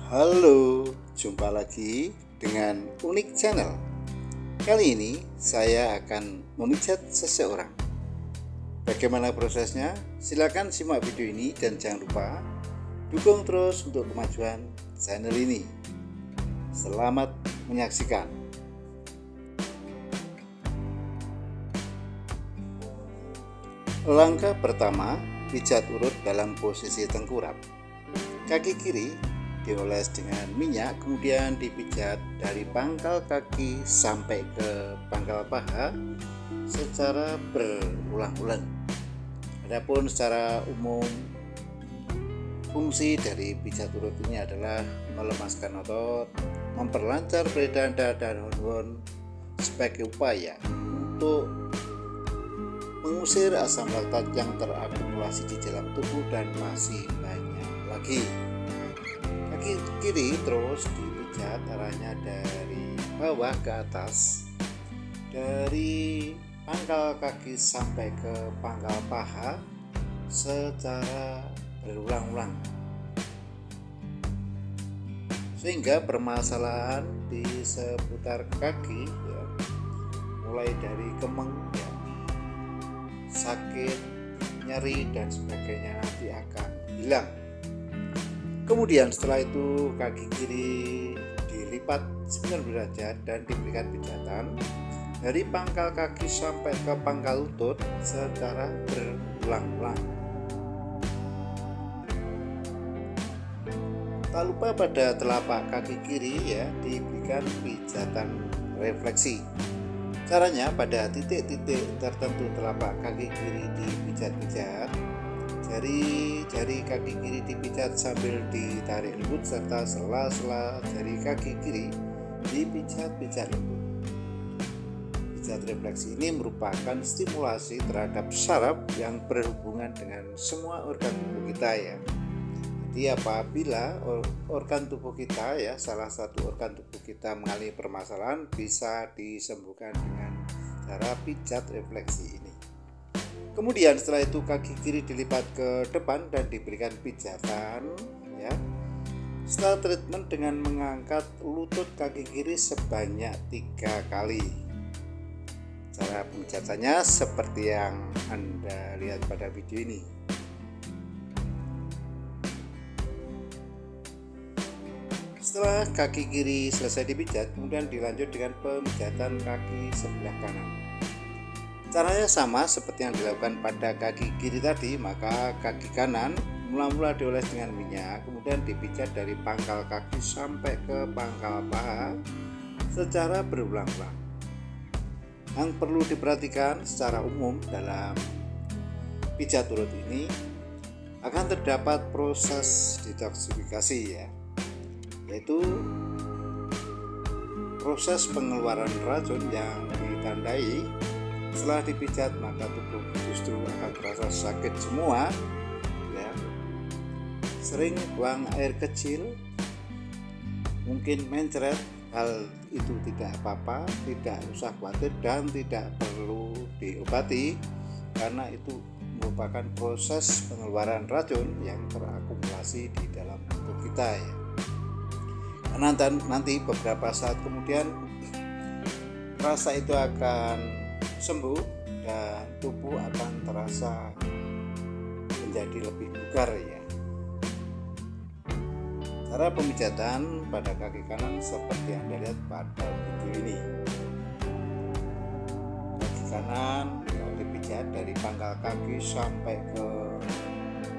Halo, jumpa lagi dengan Unik Channel. Kali ini saya akan memijat seseorang. Bagaimana prosesnya? Silakan simak video ini dan jangan lupa dukung terus untuk kemajuan channel ini. Selamat menyaksikan. Langkah pertama, pijat urut dalam posisi tengkurap. Kaki kiri dioles dengan minyak, kemudian dipijat dari pangkal kaki sampai ke pangkal paha secara berulang-ulang. Adapun secara umum, fungsi dari pijat urut ini adalah melemaskan otot, memperlancar peredaran darah dan hormon sebagai upaya untuk mengusir asam laktat yang terakumulasi di dalam tubuh dan masih banyak lagi. Kaki kiri terus dipijat arahnya dari bawah ke atas, dari pangkal kaki sampai ke pangkal paha secara berulang-ulang, sehingga permasalahan di seputar kaki ya, mulai dari kemeng ya, sakit, nyeri dan sebagainya nanti akan hilang. Kemudian setelah itu kaki kiri dilipat 90 derajat dan diberikan pijatan dari pangkal kaki sampai ke pangkal lutut secara berulang-ulang. Tak lupa pada telapak kaki kiri ya diberikan pijatan refleksi. Caranya pada titik-titik tertentu telapak kaki kiri dipijat-pijat. Jari kaki kiri dipijat sambil ditarik lembut serta sela-sela jari kaki kiri dipijat-pijat lembut. Pijat refleksi ini merupakan stimulasi terhadap saraf yang berhubungan dengan semua organ tubuh kita ya. Jadi apabila organ tubuh kita ya, salah satu organ tubuh kita mengalami permasalahan, bisa disembuhkan dengan cara pijat refleksi ini. Kemudian setelah itu kaki kiri dilipat ke depan dan diberikan pijatan ya. Setelah treatment dengan mengangkat lutut kaki kiri sebanyak 3 kali. Cara pemijatannya seperti yang Anda lihat pada video ini. Setelah kaki kiri selesai dipijat, kemudian dilanjut dengan pemijatan kaki sebelah kanan. Caranya sama seperti yang dilakukan pada kaki kiri tadi, maka kaki kanan mula-mula dioles dengan minyak, kemudian dipijat dari pangkal kaki sampai ke pangkal paha secara berulang-ulang. Yang perlu diperhatikan secara umum dalam pijat urut ini akan terdapat proses detoksifikasi ya, yaitu proses pengeluaran racun yang ditandai setelah dipijat maka tubuh justru akan terasa sakit semua ya. Sering buang air kecil, mungkin mencret, hal itu tidak apa-apa, tidak usah khawatir dan tidak perlu diobati karena itu merupakan proses pengeluaran racun yang terakumulasi di dalam tubuh kita ya. Karena nanti beberapa saat kemudian rasa itu akan sembuh dan tubuh akan terasa menjadi lebih bugar ya. Cara pemijatan pada kaki kanan seperti yang Anda lihat pada video ini. Kaki kanan dipijat dari pangkal kaki sampai ke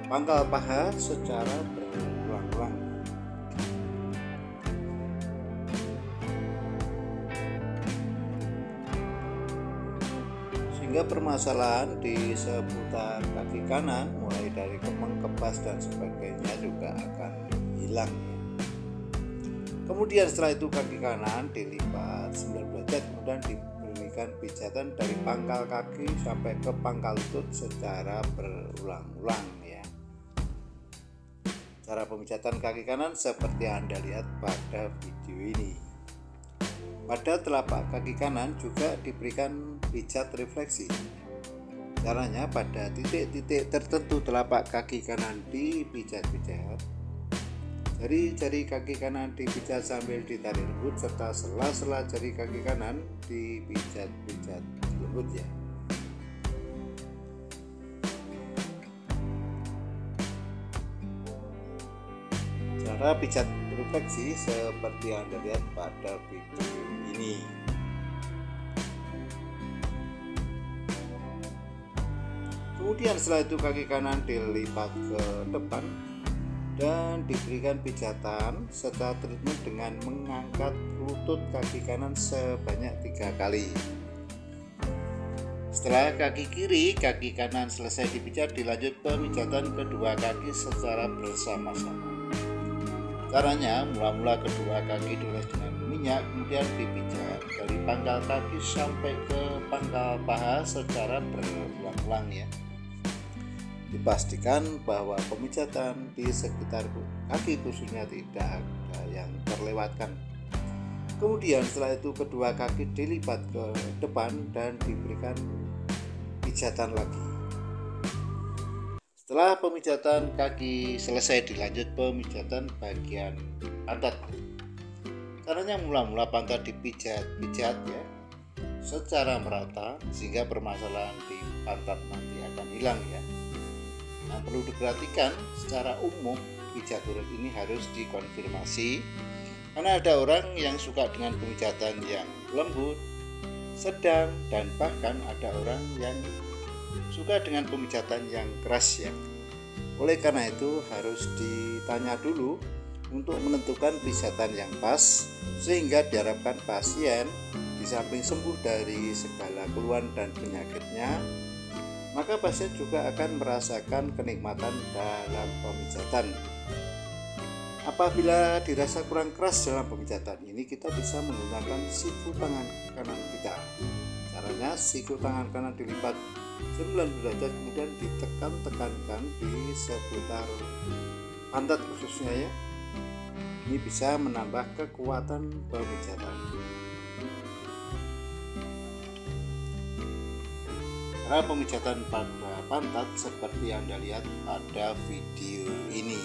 pangkal paha secara berulang-ulang. Sehingga permasalahan di seputar kaki kanan mulai dari kemeng, kebas dan sebagainya juga akan hilang ya. Kemudian setelah itu kaki kanan dilipat 90 derajat, kemudian diberikan pijatan dari pangkal kaki sampai ke pangkal lutut secara berulang-ulang ya. Cara pemijatan kaki kanan seperti yang Anda lihat pada video ini. Pada telapak kaki kanan juga diberikan pijat refleksi. Caranya pada titik-titik tertentu telapak kaki kanan dipijat-pijat. Jari-jari kaki kanan dipijat sambil ditarik lembut, serta sela-sela jari kaki kanan dipijat-pijat lembut ya. Cara pijat refleksi seperti yang Anda lihat pada video ini. Kemudian setelah itu kaki kanan dilipat ke depan dan diberikan pijatan serta treatment dengan mengangkat lutut kaki kanan sebanyak 3 kali. Setelah kaki kiri, kaki kanan selesai dipijat, dilanjut pemijatan kedua kaki secara bersama-sama. Caranya, mula-mula kedua kaki dioles dengan minyak, kemudian dipijat dari pangkal kaki sampai ke pangkal paha secara berulang-ulang ya. Dipastikan bahwa pemijatan di sekitar kaki khususnya tidak ada yang terlewatkan. Kemudian setelah itu kedua kaki dilipat ke depan dan diberikan pijatan lagi. Setelah pemijatan kaki selesai, dilanjut pemijatan bagian pantat. Caranya, mula-mula pantat dipijat-pijat ya secara merata sehingga permasalahan di pantat nanti akan hilang ya. Nah, perlu diperhatikan secara umum pijat urut ini harus dikonfirmasi karena ada orang yang suka dengan pemijatan yang lembut, sedang, dan bahkan ada orang yang suka dengan pemijatan yang keras ya. Oleh karena itu harus ditanya dulu untuk menentukan pijatan yang pas sehingga diharapkan pasien di samping sembuh dari segala keluhan dan penyakitnya, maka pasien juga akan merasakan kenikmatan dalam pemijatan. Apabila dirasa kurang keras dalam pemijatan ini, kita bisa menggunakan siku tangan kanan kita. Caranya, siku tangan kanan dilipat 90 derajat kemudian ditekan-tekankan di seputar pantat khususnya ya. Ini bisa menambah kekuatan pemijatan. Cara pemijatan pada pantat seperti yang Anda lihat pada video ini.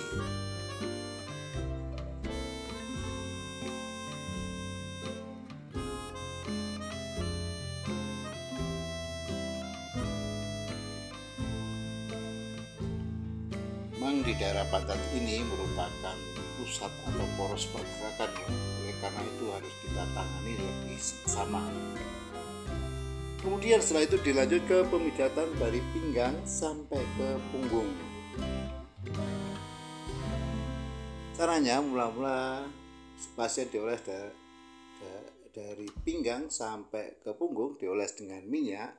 Memang di daerah pantat ini merupakan pusat atau poros pergerakan ya. Oleh karena itu harus kita tangani lebih seksama. Kemudian setelah itu dilanjut ke pemijatan dari pinggang sampai ke punggung. Caranya, mula-mula pasien dioles dari pinggang sampai ke punggung dioles dengan minyak,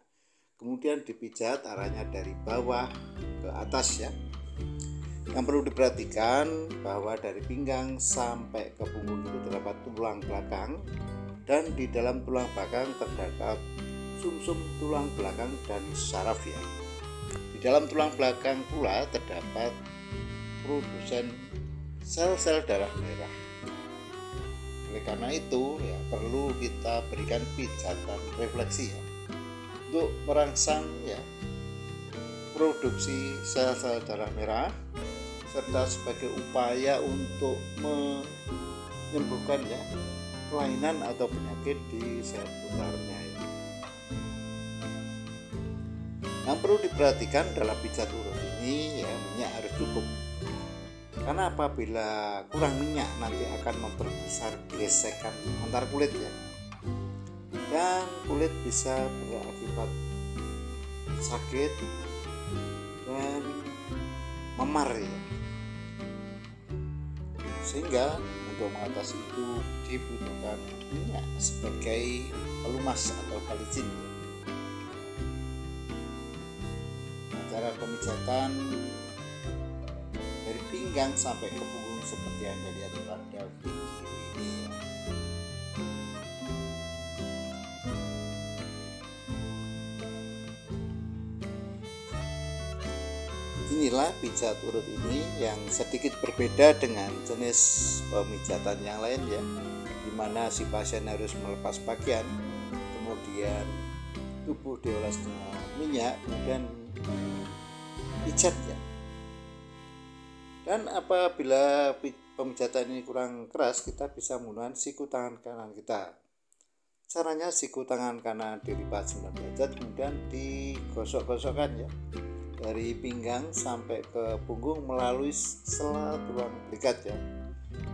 kemudian dipijat arahnya dari bawah ke atas ya. Yang perlu diperhatikan bahwa dari pinggang sampai ke punggung itu terdapat tulang belakang dan di dalam tulang belakang terdapat sumsum tulang belakang dan saraf ya. Di dalam tulang belakang pula terdapat produsen sel-sel darah merah. Oleh karena itu ya perlu kita berikan pijatan refleksi ya untuk merangsang ya produksi sel-sel darah merah serta sebagai upaya untuk menyembuhkan ya kelainan atau penyakit di seputarnya ya. Yang perlu diperhatikan dalam pijat urut ini ya minyak harus cukup. Karena apabila kurang minyak nanti akan memperbesar gesekan antar kulit ya. Dan kulit bisa berakibat sakit dan memar ya. Sehingga untuk mengatasi itu dibutuhkan minyak sebagai pelumas atau kalicin ya. Cara pemijatan dari pinggang sampai ke punggung seperti yang Anda lihat pada video ini ya. Inilah pijat urut ini yang sedikit berbeda dengan jenis pemijatan yang lain ya, dimana si pasien harus melepas pakaian, kemudian tubuh dioles dengan minyak, kemudian pijat ya. Dan apabila pemijatan ini kurang keras, kita bisa menggunakan siku tangan kanan kita. Caranya siku tangan kanan dilipat 9 derajat, kemudian digosok-gosokkan ya, dari pinggang sampai ke punggung melalui sela tulang belikat ya,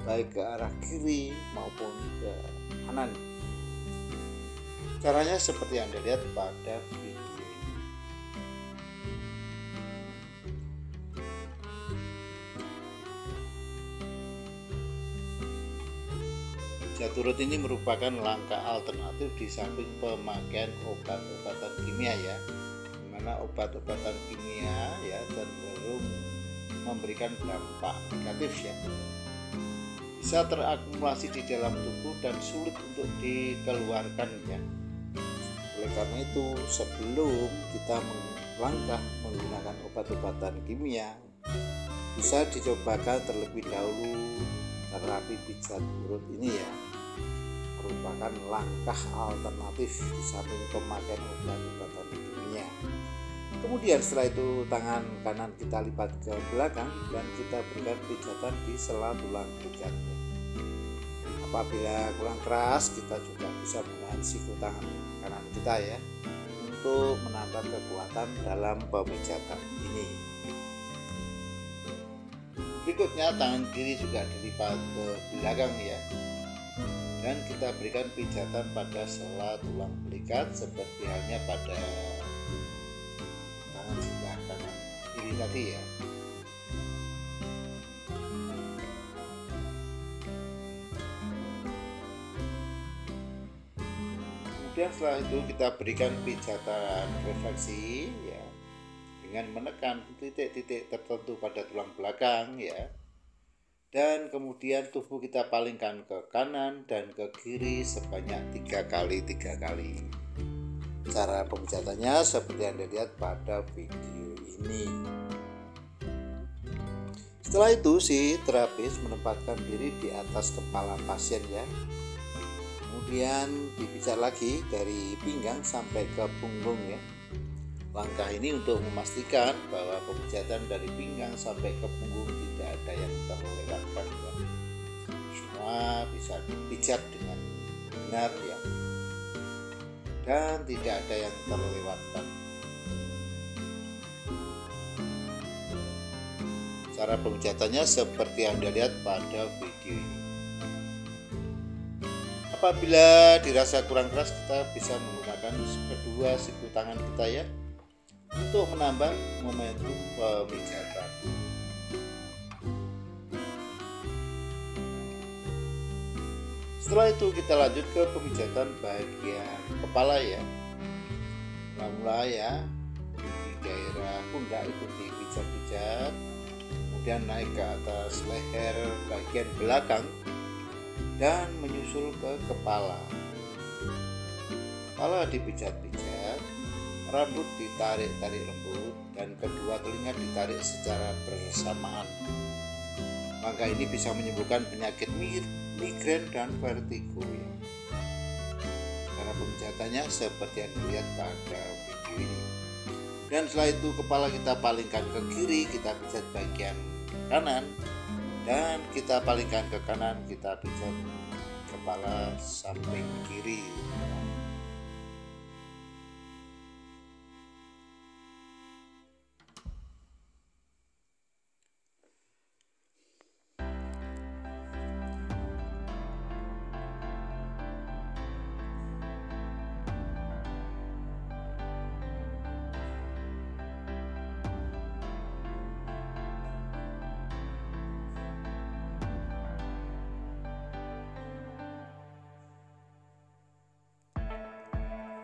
baik ke arah kiri maupun ke kanan. Caranya seperti yang Anda lihat pada video ini. Pijat urut ini merupakan langkah alternatif di samping pemakaian obat-obatan kimia ya, dimana obat-obatan kimia ya cenderung memberikan dampak negatif ya, bisa terakumulasi di dalam tubuh dan sulit untuk dikeluarkan ya. Oleh karena itu, sebelum kita melangkah menggunakan obat-obatan kimia, bisa dicobakan terlebih dahulu terapi pijat urut ini ya, merupakan langkah alternatif di samping pemakaian obat-obatan kimia. Kemudian setelah itu tangan kanan kita lipat ke belakang dan kita berikan pijatan di sela tulang belikat. Apabila kurang keras, kita juga bisa menggunakan siku tangan kanan kita ya, untuk menambah kekuatan dalam pemijatan ini. Berikutnya tangan kiri juga dilipat ke belakang ya, dan kita berikan pijatan pada sela tulang belikat seperti halnya pada tangan sebelah kanan kiri tadi ya. Kemudian setelah itu kita berikan pijatan refleksi ya, dengan menekan titik-titik tertentu pada tulang belakang ya, dan kemudian tubuh kita palingkan ke kanan dan ke kiri sebanyak 3 kali. Cara pemijatannya seperti yang Anda lihat pada video ini. Setelah itu si terapis menempatkan diri di atas kepala pasien ya, kemudian dipijat lagi dari pinggang sampai ke punggung ya. Langkah ini untuk memastikan bahwa pemijatan dari pinggang sampai ke punggung tidak ada yang terlewatkan ya. Semua bisa dipijat dengan benar ya, dan tidak ada yang terlewatkan. Cara pemijatannya seperti yang Anda lihat pada video ini. Apabila dirasa kurang keras, kita bisa menggunakan kedua siku tangan kita ya, untuk menambah momentum pemijatan. Setelah itu kita lanjut ke pemijatan bagian kepala ya. Mula-mula ya di daerah pundak itu dipijat-pijat, kemudian naik ke atas leher bagian belakang dan menyusul ke kepala. Kepala dipijat-pijat, rambut ditarik-tarik lembut, dan kedua telinga ditarik secara bersamaan. Langkah ini bisa menyembuhkan penyakit migrain dan vertigo ya. Cara pemijatannya seperti yang dilihat pada video ini. Dan setelah itu kepala kita palingkan ke kiri, kita pijat bagian kanan, dan kita palingkan ke kanan, kita pijat kepala samping kiri.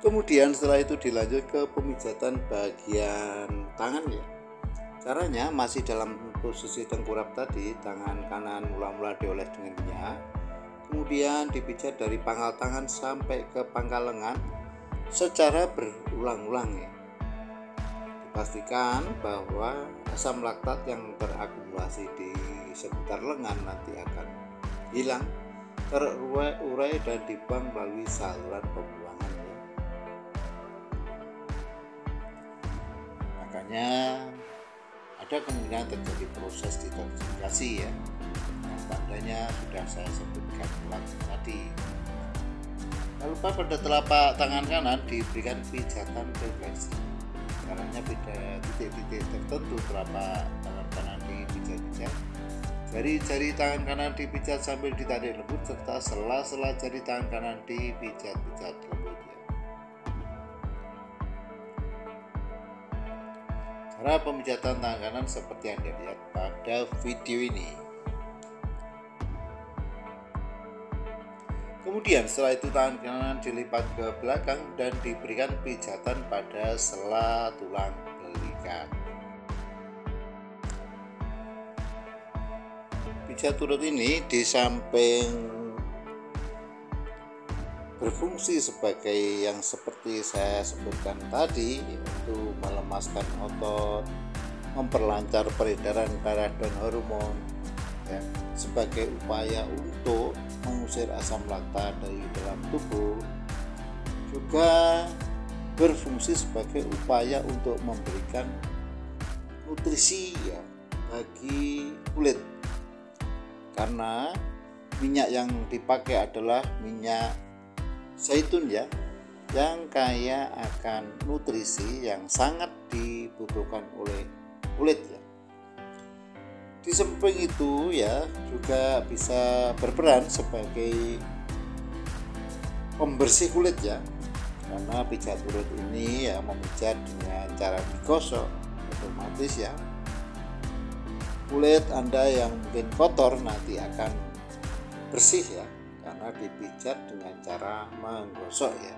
Kemudian setelah itu dilanjut ke pemijatan bagian tangan ya. Caranya masih dalam posisi tengkurap tadi, tangan kanan mula-mula dioles dengan minyak, kemudian dipijat dari pangkal tangan sampai ke pangkal lengan secara berulang-ulang ya. Dipastikan bahwa asam laktat yang terakumulasi di sekitar lengan nanti akan hilang, terurai dan dibuang melalui saluran pembuangan. Makanya ada kemungkinan terjadi proses detoksifikasi ya. Yang tandanya sudah saya sebutkan tadi. Lalu pada telapak tangan kanan diberikan pijatan refleksi. Caranya pada titik-titik tertentu telapak tangan kanan dipijat-pijat. Jari-jari tangan kanan dipijat sambil ditarik lembut serta sela-sela jari tangan kanan dipijat-pijat lembut ya. Cara pemijatan tangan kanan seperti yang dilihat pada video ini. Kemudian setelah itu tangan kanan dilipat ke belakang dan diberikan pijatan pada sela tulang belikat. Pijat urut ini di samping berfungsi sebagai yang seperti saya sebutkan tadi, yaitu melemaskan otot, memperlancar peredaran darah dan hormon ya, sebagai upaya untuk mengusir asam laktat dari dalam tubuh, juga berfungsi sebagai upaya untuk memberikan nutrisi ya bagi kulit, karena minyak yang dipakai adalah minyak zaitun ya, yang kaya akan nutrisi yang sangat dibutuhkan oleh kulit ya. Di samping itu ya juga bisa berperan sebagai pembersih kulit ya, karena pijat urut ini ya memijat dengan cara digosok, otomatis ya kulit Anda yang mungkin kotor nanti akan bersih ya, karena dipijat dengan cara menggosok ya.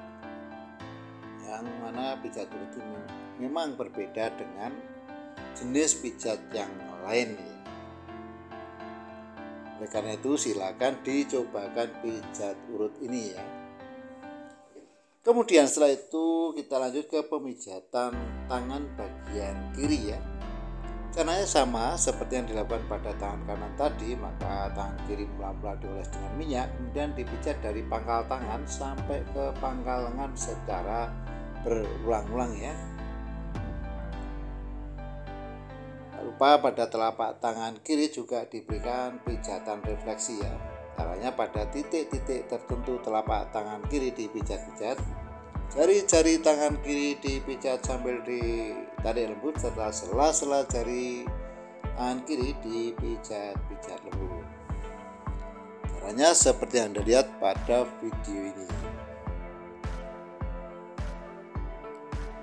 Yang mana pijat urut ini memang berbeda dengan jenis pijat yang lain ya. Oleh karena itu silakan dicobakan pijat urut ini ya. Kemudian setelah itu kita lanjut ke pemijatan tangan bagian kiri ya. Caranya sama seperti yang dilakukan pada tangan kanan tadi, maka tangan kiri mula-mula dioles dengan minyak, kemudian dipijat dari pangkal tangan sampai ke pangkal lengan secara berulang-ulang ya. Tak lupa pada telapak tangan kiri juga diberikan pijatan refleksi ya. Caranya pada titik-titik tertentu telapak tangan kiri dipijat-pijat. Jari-jari tangan kiri dipijat sambil ditarik lembut serta sela-sela jari tangan kiri dipijat-pijat lembut. Caranya seperti yang Anda lihat pada video ini.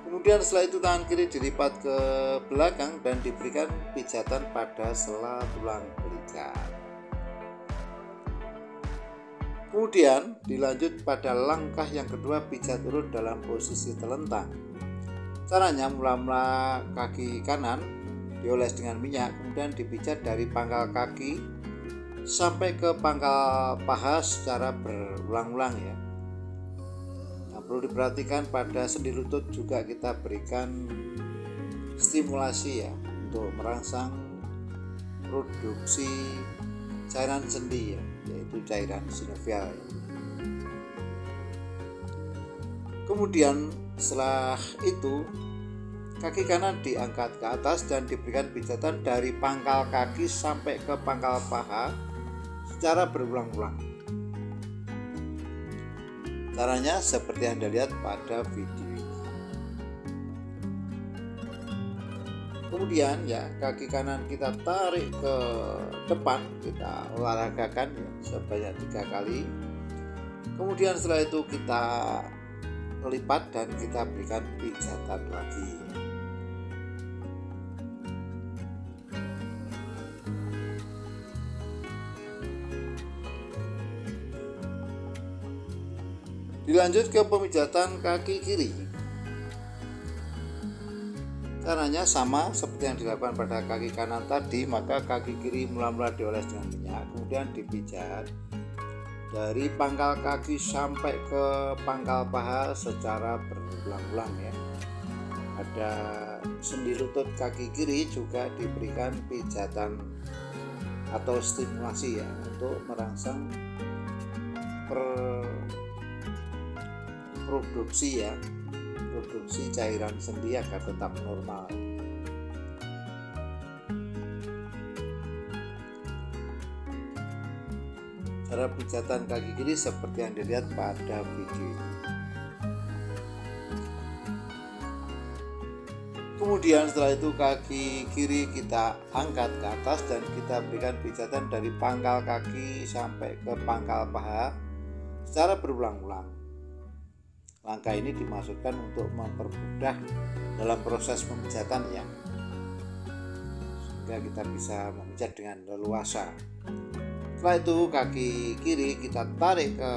Kemudian setelah itu tangan kiri dilipat ke belakang dan diberikan pijatan pada sela tulang belikat. Kemudian dilanjut pada langkah yang kedua, pijat urut dalam posisi telentang. Caranya mula-mula kaki kanan dioles dengan minyak, kemudian dipijat dari pangkal kaki sampai ke pangkal paha secara berulang-ulang ya. Nah, perlu diperhatikan pada sendi lutut juga kita berikan stimulasi ya untuk merangsang produksi cairan sendi ya, yaitu cairan sinovial. Kemudian setelah itu kaki kanan diangkat ke atas dan diberikan pijatan dari pangkal kaki sampai ke pangkal paha secara berulang-ulang. Caranya seperti yang Anda lihat pada video ini. Kemudian ya kaki kanan kita tarik ke depan, kita olahragakan ya, sebanyak 3 kali. Kemudian setelah itu kita lipat dan kita berikan pijatan lagi. Dilanjut ke pemijatan kaki kiri. Caranya sama seperti yang dilakukan pada kaki kanan tadi, maka kaki kiri mula-mula dioles dengan minyak, kemudian dipijat dari pangkal kaki sampai ke pangkal paha secara berulang-ulang ya. Pada sendi lutut kaki kiri juga diberikan pijatan atau stimulasi ya untuk merangsang produksi cairan sendi agar tetap normal. cara pijatan kaki kiri seperti yang dilihat pada video ini. Kemudian setelah itu kaki kiri kita angkat ke atas dan kita berikan pijatan dari pangkal kaki sampai ke pangkal paha secara berulang-ulang. Langkah ini dimaksudkan untuk mempermudah dalam proses pemijatan ya, sehingga kita bisa memijat dengan leluasa. Setelah itu kaki kiri kita tarik ke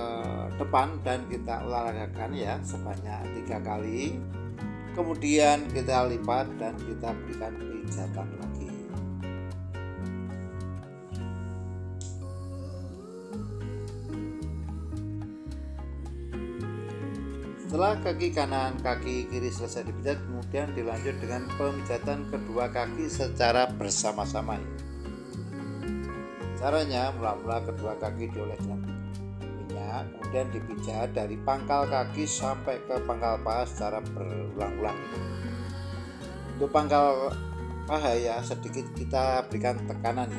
depan dan kita olahragakan ya sebanyak 3 kali. Kemudian kita lipat dan kita berikan pijatan lagi. Setelah kaki kanan, kaki kiri selesai dipijat, kemudian dilanjut dengan pemijatan kedua kaki secara bersama-sama. Caranya, mula-mula kedua kaki dioles dengan minyak, kemudian dipijat dari pangkal kaki sampai ke pangkal paha secara berulang-ulang. Untuk pangkal paha ya sedikit kita berikan tekanan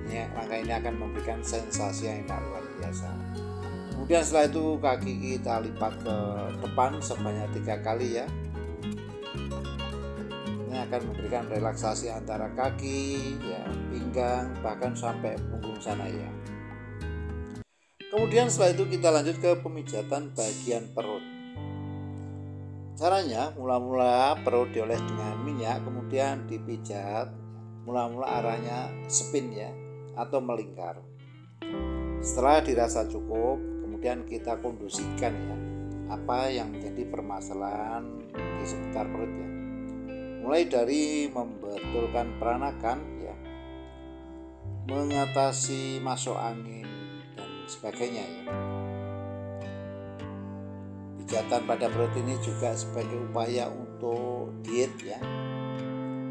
ya. Langkah ini akan memberikan sensasi yang luar biasa. Kemudian setelah itu kaki kita lipat ke depan sebanyak 3 kali ya. Ini akan memberikan relaksasi antara kaki, ya, pinggang, bahkan sampai punggung sana ya. Kemudian setelah itu kita lanjut ke pemijatan bagian perut. Caranya, mula-mula perut dioles dengan minyak, kemudian dipijat. Mula-mula arahnya spin ya, atau melingkar. Setelah dirasa cukup, kemudian kita kondisikan ya, apa yang menjadi permasalahan di sekitar perut ya. Mulai dari membetulkan peranakan ya, mengatasi masuk angin dan sebagainya ya. Pijatan pada perut ini juga sebagai upaya untuk diet ya.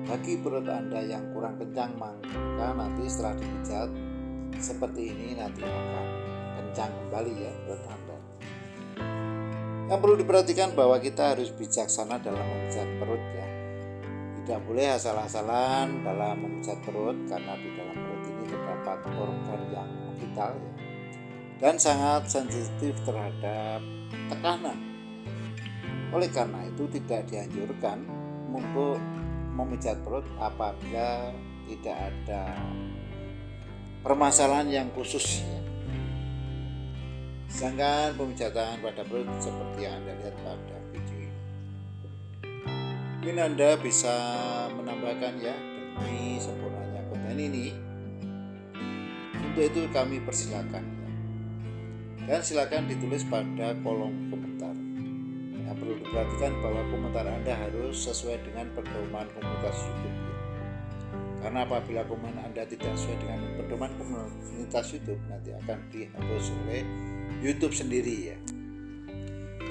Bagi perut Anda yang kurang kencang, maka nanti setelah dipijat seperti ini nanti akan kencang kembali ya perut Anda. Yang perlu diperhatikan bahwa kita harus bijaksana dalam memijat perut ya. Tidak boleh asal-asalan dalam memijat perut, karena di dalam perut ini terdapat organ yang vital ya, dan sangat sensitif terhadap tekanan. Oleh karena itu tidak dianjurkan untuk memijat perut apabila tidak ada permasalahan yang khusus ya. Sedangkan pemijatan pada perut seperti yang Anda lihat pada video ini. Mungkin Anda bisa menambahkan ya demi sempurnanya konten ini. Untuk itu kami persilakan ya. Dan silakan ditulis pada kolom komentar. Yang perlu diperhatikan bahwa komentar Anda harus sesuai dengan pedoman komunitas YouTube ya. Karena apabila komentar Anda tidak sesuai dengan pedoman komunitas YouTube, nanti akan dihapus oleh YouTube sendiri ya.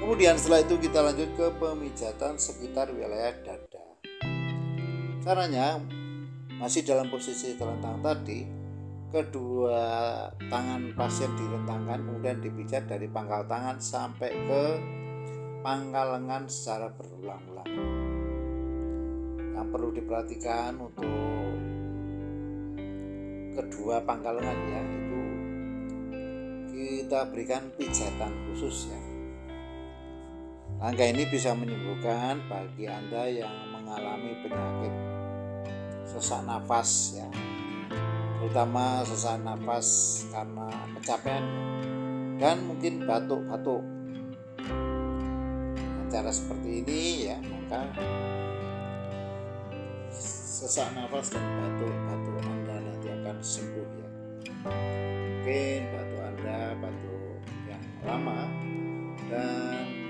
Kemudian setelah itu kita lanjut ke pemijatan sekitar wilayah dada. Caranya masih dalam posisi terlentang tadi, kedua tangan pasien direntangkan, kemudian dipijat dari pangkal tangan sampai ke pangkal lengan secara berulang-ulang. Yang perlu diperhatikan untuk kedua pangkal lengan ya, itu kita berikan pijatan khusus ya. Langkah ini bisa menyembuhkan bagi Anda yang mengalami penyakit sesak nafas ya, terutama sesak nafas karena kecapean dan mungkin batuk-batuk. Dengan cara seperti ini ya, maka sesak nafas dan batuk-batuk Anda nanti akan sembuh ya. Mungkin batuk Anda batuk yang lama dan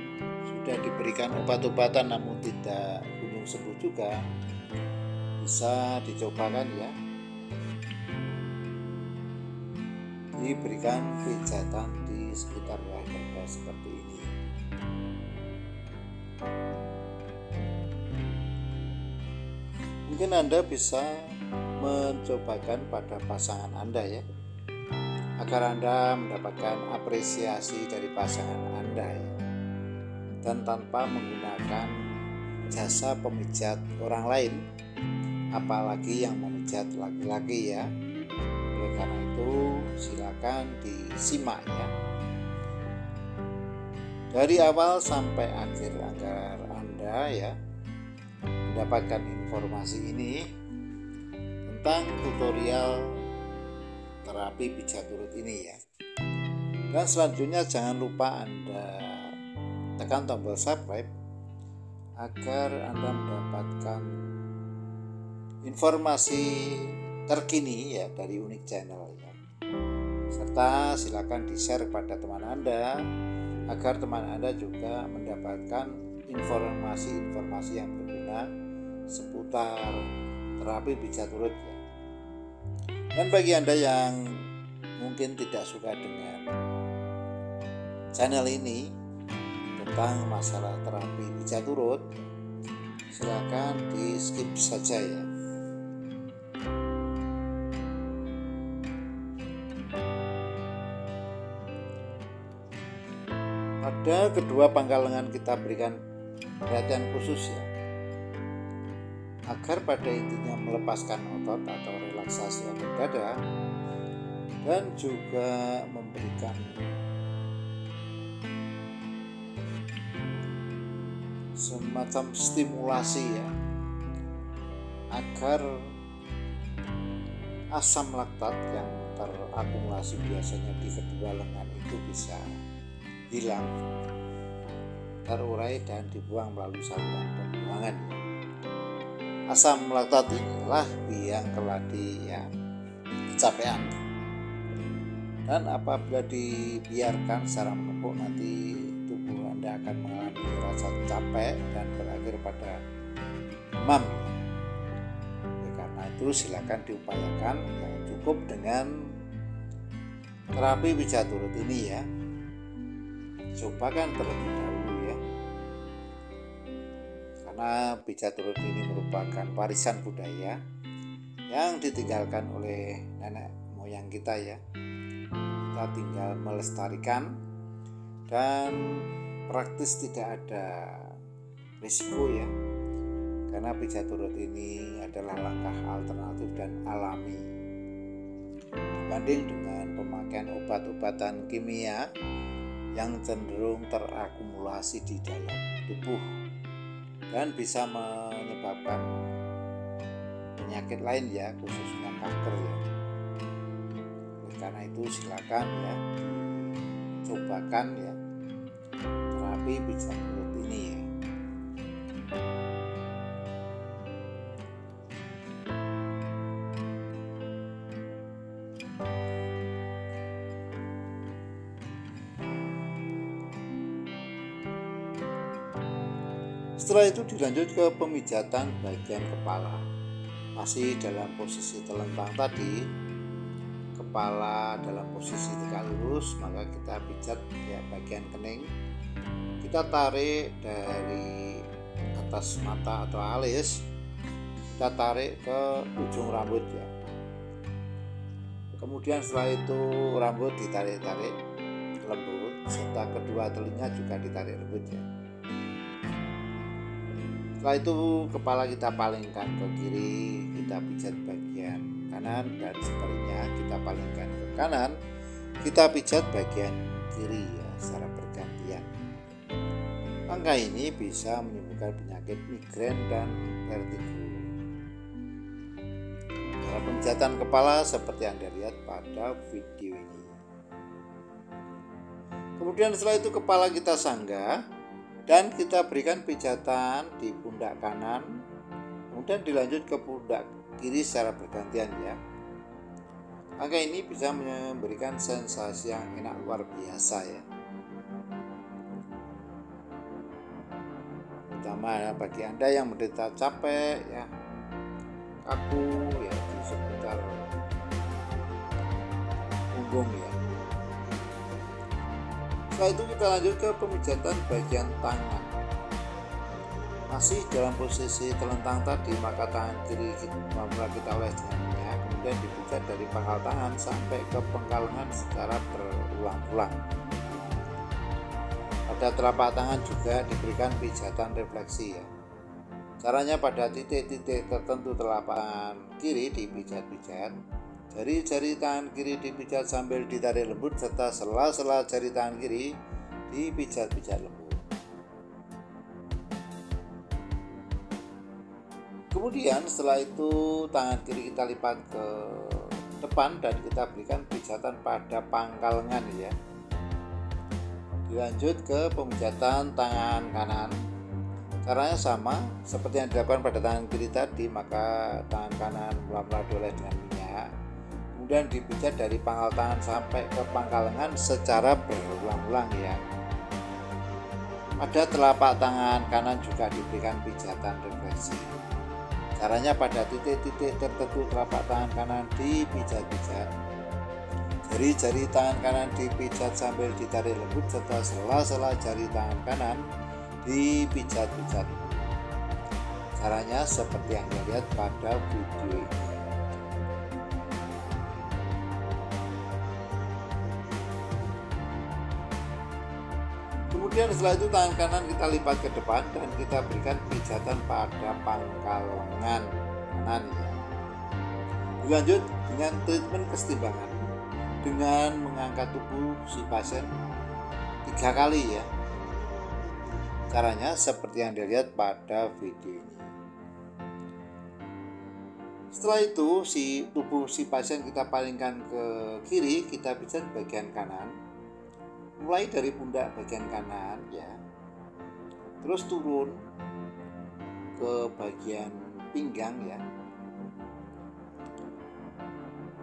sudah diberikan obat-obatan namun tidak kunjung sembuh juga, bisa dicobakan ya, diberikan pijatan di sekitar dada seperti ini. Mungkin Anda bisa mencobakan pada pasangan Anda ya, agar Anda mendapatkan apresiasi dari pasangan Anda ya, dan tanpa menggunakan jasa pemijat orang lain, apalagi yang memijat laki-laki ya. Oleh karena itu silakan disimak ya dari awal sampai akhir agar Anda ya mendapatkan informasi ini tentang tutorial terapi pijat urut ini ya. Dan selanjutnya jangan lupa Anda tekan tombol subscribe agar Anda mendapatkan informasi terkini ya dari Unik Channel ya. Serta silakan di-share kepada teman Anda agar teman Anda juga mendapatkan informasi-informasi yang berguna seputar terapi pijat urut ya. Dan bagi Anda yang mungkin tidak suka dengan channel ini tentang masalah terapi pijat urut, silakan di skip saja ya. Pada kedua pangkal lengan kita berikan perhatian khusus ya, agar pada intinya melepaskan otot atau relaksasi otot dada dan juga memberikan semacam stimulasi ya, agar asam laktat yang terakumulasi biasanya di kedua lengan itu bisa hilang, terurai dan dibuang melalui saluran pembuangan. Asam laktat inilah biang keladi ya kecapean, dan apabila dibiarkan secara menumpuk nanti tubuh Anda akan mengalami rasa capek dan berakhir pada demam. Oleh karena itu silakan diupayakan ya, cukup dengan terapi pijat urut ini ya. Cobakan terlebih dahulu ya, karena pijat urut ini merupakan warisan budaya yang ditinggalkan oleh nenek moyang kita ya. Kita tinggal melestarikan dan praktis tidak ada risiko ya, karena pijat urut ini adalah langkah alternatif dan alami dibanding dengan pemakaian obat-obatan kimia yang cenderung terakumulasi di dalam tubuh dan bisa menyebabkan penyakit lain ya, khususnya kanker ya. Oleh karena itu silakan ya cobakan ya terapi pijat urut ini ya. Setelah itu dilanjut ke pemijatan bagian kepala. Masih dalam posisi telentang tadi, kepala dalam posisi tegak lurus, maka kita pijat ya bagian kening. Kita tarik dari atas mata atau alis, kita tarik ke ujung rambut ya. Kemudian setelah itu rambut ditarik-tarik lembut, serta kedua telinga juga ditarik lembut ya. Setelah itu kepala kita palingkan ke kiri, kita pijat bagian kanan, dan sebaliknya kita palingkan ke kanan, kita pijat bagian kiri ya, secara bergantian. Langkah ini bisa menimbulkan penyakit migrain dan vertigo. Cara pemijatan kepala seperti Anda lihat pada video ini. Kemudian setelah itu kepala kita sanggah dan kita berikan pijatan di pundak kanan, kemudian dilanjut ke pundak kiri secara bergantian ya. Langkah ini bisa memberikan sensasi yang enak luar biasa ya, terutama ya bagi Anda yang menderita capek ya, kaku ya di seputar punggung ya. Setelah itu kita lanjut ke pemijatan bagian tangan. Masih dalam posisi telentang tadi, maka tangan kiri kita oles dengan minyak, kemudian dipijat dari pangkal tangan sampai ke pangkal lengan secara berulang-ulang. Pada telapak tangan juga diberikan pijatan refleksi ya. Caranya pada titik-titik tertentu telapak tangan kiri dipijat-pijat, Jari-jari tangan kiri dipijat sambil ditarik lembut serta sela-sela jari tangan kiri dipijat-pijat lembut. Kemudian setelah itu tangan kiri kita lipat ke depan dan kita berikan pijatan pada pangkal lengan ya. Dilanjut ke pemijatan tangan kanan. Caranya sama seperti yang dilakukan pada tangan kiri tadi, maka tangan kanan mula-mula dioles dengan minyak, kemudian dipijat dari pangkal tangan sampai ke pangkal lengan secara berulang-ulang ya. Pada telapak tangan kanan juga diberikan pijatan refleksi. Caranya pada titik-titik tertentu telapak tangan kanan dipijat-pijat. Jari-jari tangan kanan dipijat sambil ditarik lembut serta sela-sela jari tangan kanan dipijat-pijat. Caranya seperti yang dilihat pada video ini. Kemudian setelah itu tangan kanan kita lipat ke depan dan kita berikan pijatan pada pangkal lengan kanan ya. Dilanjut dengan treatment kesetimbangan dengan mengangkat tubuh si pasien 3 kali ya. Caranya seperti yang dilihat pada video ini. Setelah itu tubuh si pasien kita palingkan ke kiri, kita pijat bagian kanan. Mulai dari pundak bagian kanan ya, terus turun ke bagian pinggang ya,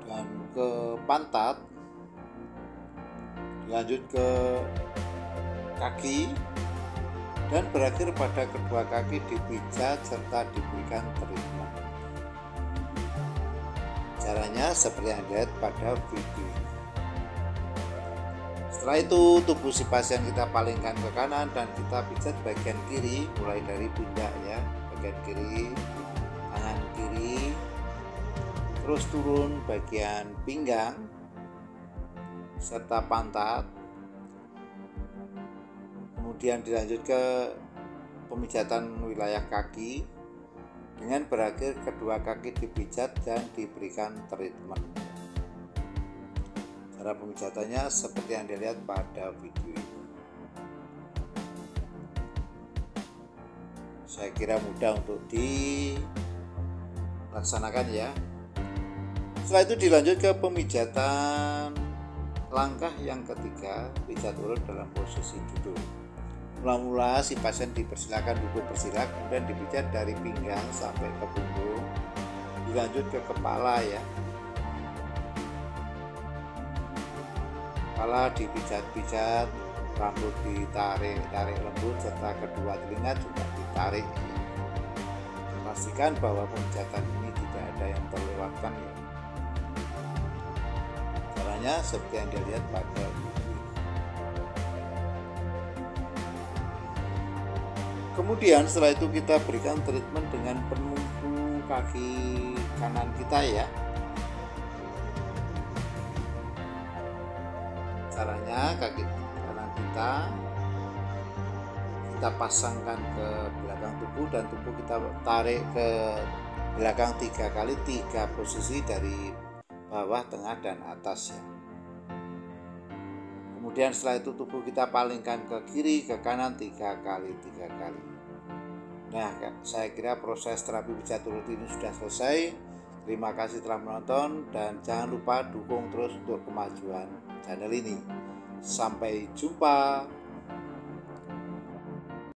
dan ke pantat, lanjut ke kaki, dan berakhir pada kedua kaki dipijat serta diberikan treatment. Caranya seperti yang dilihat pada video. Setelah itu tubuh si pasien kita palingkan ke kanan dan kita pijat bagian kiri, mulai dari pundak ya, bagian kiri, tangan kiri, terus turun bagian pinggang serta pantat, kemudian dilanjut ke pemijatan wilayah kaki dengan berakhir kedua kaki dipijat dan diberikan treatment. Cara pemijatannya seperti yang dilihat pada video ini. Saya kira mudah untuk dilaksanakan ya. Setelah itu dilanjut ke pemijatan langkah yang ketiga, pijat urut dalam posisi duduk. Mula-mula si pasien dipersilakan duduk bersila, kemudian dipijat dari pinggang sampai ke punggung, dilanjut ke kepala ya. Kepala dipijat-pijat, rambut ditarik lembut serta kedua telinga juga ditarik. Pastikan bahwa pemijatan ini tidak ada yang terlewatkan ya. Caranya seperti yang dilihat pada video. Kemudian setelah itu kita berikan treatment dengan penumpu kaki kanan kita ya. Caranya kaki kanan kita pasangkan ke belakang tubuh dan tubuh kita tarik ke belakang 3 kali, 3 posisi dari bawah, tengah, dan atas ya. Kemudian setelah itu tubuh kita palingkan ke kiri, ke kanan 3 kali. Nah, saya kira proses terapi pijat urut ini sudah selesai. Terima kasih telah menonton dan jangan lupa dukung terus untuk kemajuan channel ini. Sampai jumpa.